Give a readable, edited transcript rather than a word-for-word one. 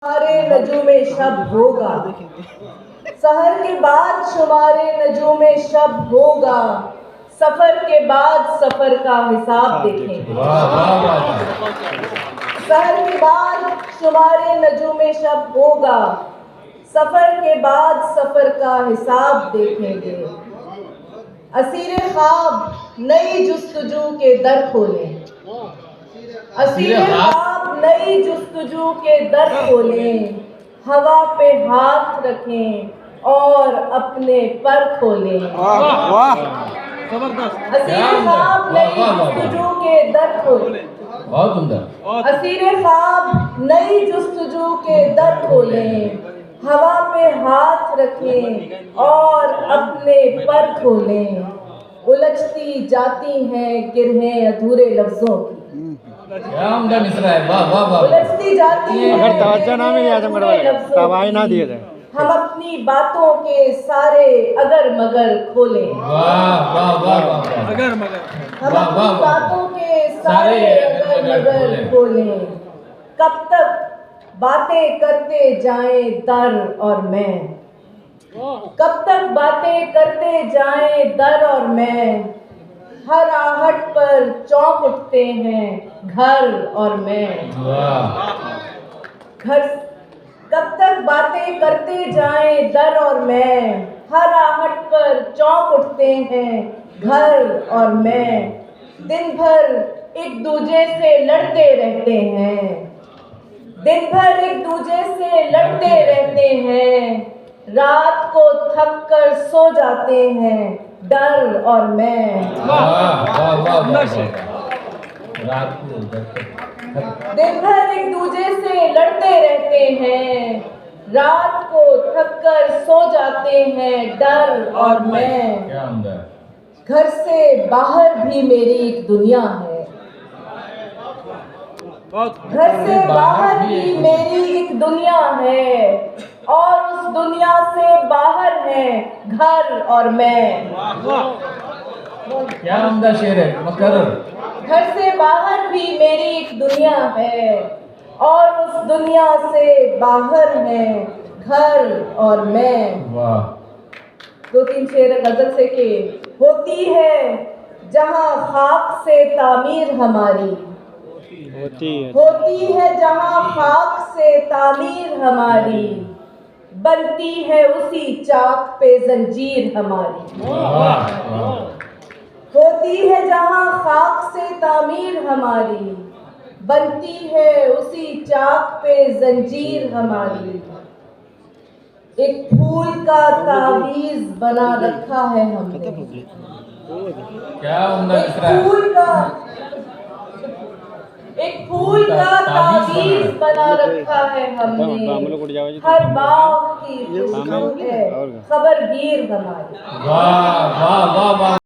शुमारे नजूमे शब होगा, सहर के बाद शुमारे नजूमे शब होगा, सफर के बाद सफर का हिसाब देखेंगे। सहर के बाद शुमारे नजूमे शब होगा, सफर के बाद सफर का हिसाब देखेंगे। असीरे ख्वाब नई जुस्तजू के दर खोलें, असीरे ख्वाब नई जुस्तजू के दर खोलें, हवा पे हाथ रखें और अपने पर खोलें। असीरे ख्वाब नई जुस्तजू के दर खोलें, बहुत सुंदर। असीरे ख्वाब नई जुस्तजू के दर खोलें, हवा पे हाथ रखें और अपने पर खोलें। उलझती जाती हैं गिरहें अधूरे लफ्जों की, क्या उम्दा मिसरा है, वाह वाह वाह। उलझती जाती हैं अगर तवज्जो ना मिले आजमगढ़ वाले तबाही ना दिए जाए। हम अपनी बातों के सारे अगर मगर खोलें। वाह वाह वाह वाह। अगर मगर हम वाह, वाह, अपनी वाह। बातों के सारे अगर मगर खोलें। कब तक बातें करते जाएं दर और मैं, कब तक बातें करते जाएं दर और मैं, हर आहट पर चौंक उठते हैं घर और मैं। घर कब तक बातें करते जाएं दर और मैं, हर आहट पर चौंक उठते हैं घर और मैं। दिन भर एक दूजे से लड़ते रहते हैं, दिन भर एक दूजे से लड़ते रहते हैं, रात को थक कर सो जाते हैं डर और मैं। दिन भर एक दूजे से लड़ते रहते हैं, रात को थक कर सो जाते हैं डर और मैं। घर से बाहर भी मेरी एक दुनिया है, घर से बाहर भी मेरी एक दुनिया है, और उस दुनिया से बाहर है घर और मैं। क्या उम्दा शेर है, मकरर। घर से बाहर भी मेरी एक दुनिया है, और उस दुनिया से बाहर है घर और मैं। वाह। दो तीन शेर गजल से के। होती है जहां खाक से तामीर हमारी, होती है जहां खाक से तामीर हमारी, बनती है उसी चाक पे जंजीर हमारी। होती है जहां खाक से तामीर हमारी, बनती है उसी चाक पे जंजीर हमारी। एक फूल का तावीज़ बना रखा है हमने, क्या उम्दा मिसरा है। एक फूल का तावीज़ बना रखा है हमने, हर बाग की खुशबू है खबरगीर हमारी। वाह वाह वाह वाह।